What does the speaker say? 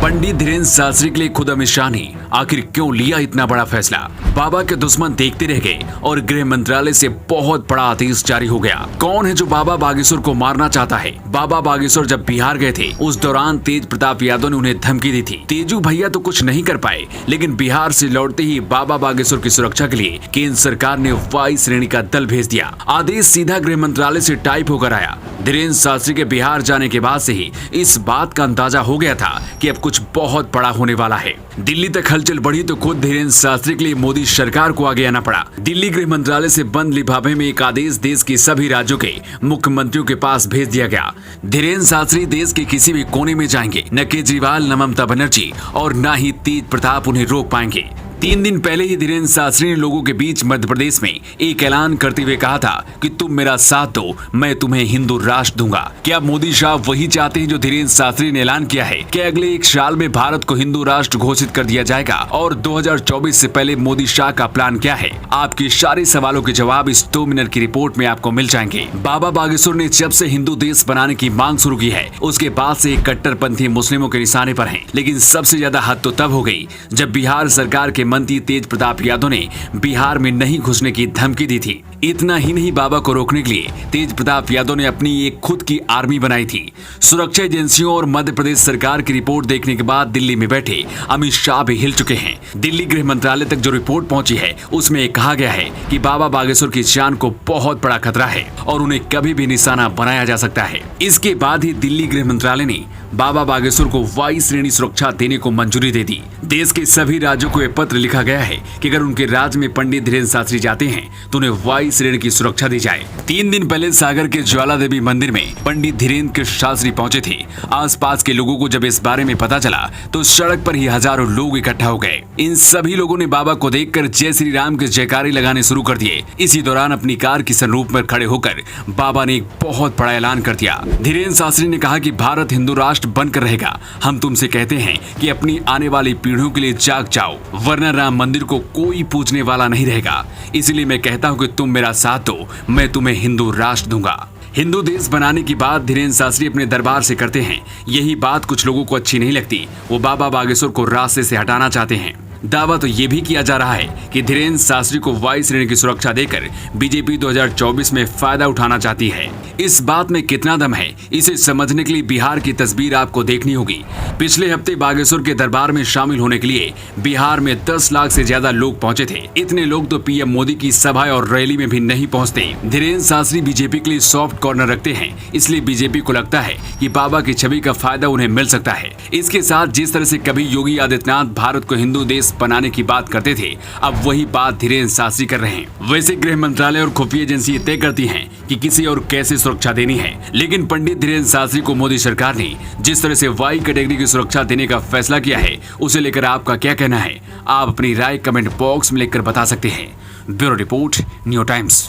पंडित धीरेन्द्र शास्त्री के लिए खुद अमित शाह ने आखिर क्यों लिया इतना बड़ा फैसला? बाबा के दुश्मन देखते रह गए और गृह मंत्रालय से बहुत बड़ा आदेश जारी हो गया। कौन है जो बाबा बागेश्वर को मारना चाहता है? बाबा बागेश्वर जब बिहार गए थे उस दौरान तेज प्रताप यादव ने उन्हें धमकी दी थी। तेजू भैया तो कुछ नहीं कर पाए, लेकिन बिहार से लौटते ही बाबा बागेश्वर की सुरक्षा के लिए केंद्र सरकार ने वायु श्रेणी का दल भेज दिया। आदेश सीधा गृह मंत्रालय से टाइप होकर आया। धीरेन्द्र शास्त्री के बिहार जाने के बाद से ही इस बात का अंदाजा हो गया था कि अब कुछ बहुत बड़ा होने वाला है। दिल्ली तक हलचल बढ़ी तो खुद धीरेन्द्र शास्त्री के लिए मोदी सरकार को आगे आना पड़ा। दिल्ली गृह मंत्रालय से बंद लिफाफे में एक आदेश देश के सभी राज्यों के मुख्यमंत्रियों के पास भेज दिया गया। धीरेन्द्र शास्त्री देश के किसी भी कोने में जाएंगे, न केजरीवाल, न ममता बनर्जी और न ही तेज प्रताप उन्हें रोक पाएंगे। 3 दिन पहले ही धीरेन्द्र शास्त्री ने लोगों के बीच मध्य प्रदेश में एक ऐलान करते हुए कहा था कि तुम मेरा साथ दो, मैं तुम्हें हिंदू राष्ट्र दूंगा। क्या मोदी शाह वही चाहते हैं जो धीरेन्द्र शास्त्री ने ऐलान किया है? क्या अगले 1 साल में भारत को हिंदू राष्ट्र घोषित कर दिया जाएगा? और 2024 से पहले मोदी शाह का प्लान क्या है? आपके सारे सवालों के जवाब इस 2 मिनट की रिपोर्ट में आपको मिल जाएंगे। बाबा बागेश्वर ने जब से हिंदू देश बनाने की मांग शुरू की है, उसके बाद से कट्टरपंथी मुस्लिमों के निशाने पर है। लेकिन सबसे ज्यादा हद तो तब हो गई जब बिहार सरकार के मंत्री तेज प्रताप यादव ने बिहार में नहीं घुसने की धमकी दी थी। इतना ही नहीं, बाबा को रोकने के लिए तेज प्रताप यादव ने अपनी एक खुद की आर्मी बनाई थी। सुरक्षा एजेंसियों और मध्य प्रदेश सरकार की रिपोर्ट देखने के बाद दिल्ली में बैठे अमित शाह भी हिल चुके हैं। दिल्ली गृह मंत्रालय तक जो रिपोर्ट पहुंची है उसमें कहा गया है कि बाबा बागेश्वर की जान को बहुत बड़ा खतरा है और उन्हें कभी भी निशाना बनाया जा सकता है। इसके बाद ही दिल्ली गृह मंत्रालय ने बाबा बागेश्वर को वायु श्रेणी सुरक्षा देने को मंजूरी दे दी। देश के सभी राज्यों को यह पत्र लिखा गया है कि अगर उनके राज्य में पंडित धीरेन्द्र शास्त्री जाते हैं तो उन्हें वायु श्रेणी की सुरक्षा दी जाए। 3 दिन पहले सागर के ज्वाला देवी मंदिर में पंडित धीरेन्द्र शास्त्री पहुंचे थे। आसपास के लोगों को जब इस बारे में पता चला तो सड़क पर ही हजारों लोग इकट्ठा हो गए। इन सभी लोगों ने बाबा को देखकर जय श्री राम के जयकारे लगाने शुरू कर दिए। इसी दौरान अपनी कार की सनरूफ में खड़े होकर बाबा ने एक बहुत बड़ा ऐलान कर दिया। धीरेन्द्र शास्त्री ने कहा कि भारत हिंदू राष्ट्र बनकर रहेगा। हम तुमसे कहते हैं कि अपनी आने वाली पीढ़ियों के लिए जाग जाओ, वरना राम मंदिर को कोई पूजने वाला नहीं रहेगा। इसलिए मैं कहता हूं कि तुम मेरा साथ दो, मैं तुम्हें हिंदू राष्ट्र दूंगा। हिंदू देश बनाने की बात धीरेन्द्र शास्त्री अपने दरबार से करते हैं। यही बात कुछ लोगों को अच्छी नहीं लगती। वो बाबा बागेश्वर को रास्ते से हटाना चाहते हैं। दावा तो ये भी किया जा रहा है कि धीरेन्द्र शास्त्री को वायु श्रेणी की सुरक्षा देकर बीजेपी 2024 में फायदा उठाना चाहती है। इस बात में कितना दम है, इसे समझने के लिए बिहार की तस्वीर आपको देखनी होगी। पिछले हफ्ते बागेश्वर के दरबार में शामिल होने के लिए बिहार में 10 लाख से ज्यादा लोग पहुंचे थे। इतने लोग तो पीएम मोदी की सभा और रैली में भी नहीं पहुंचते। धीरेन्द्र शास्त्री बीजेपी के लिए सॉफ्ट कॉर्नर रखते हैं, इसलिए बीजेपी को लगता है कि बाबा की छवि का फायदा उन्हें मिल सकता है। इसके साथ जिस तरह से कभी योगी आदित्यनाथ भारत को हिंदू देश बनाने की बात करते थे, अब वही बात धीरेन्द्र शास्त्री कर रहे हैं। वैसे गृह मंत्रालय और खुफिया एजेंसी तय करती हैं कि किसी और कैसे सुरक्षा देनी है, लेकिन पंडित धीरेन्द्र शास्त्री को मोदी सरकार ने जिस तरह से वाई कैटेगरी की सुरक्षा देने का फैसला किया है, उसे लेकर आपका क्या कहना है? आप अपनी राय कमेंट बॉक्स में लिखकर बता सकते हैं। Bureau report, new times.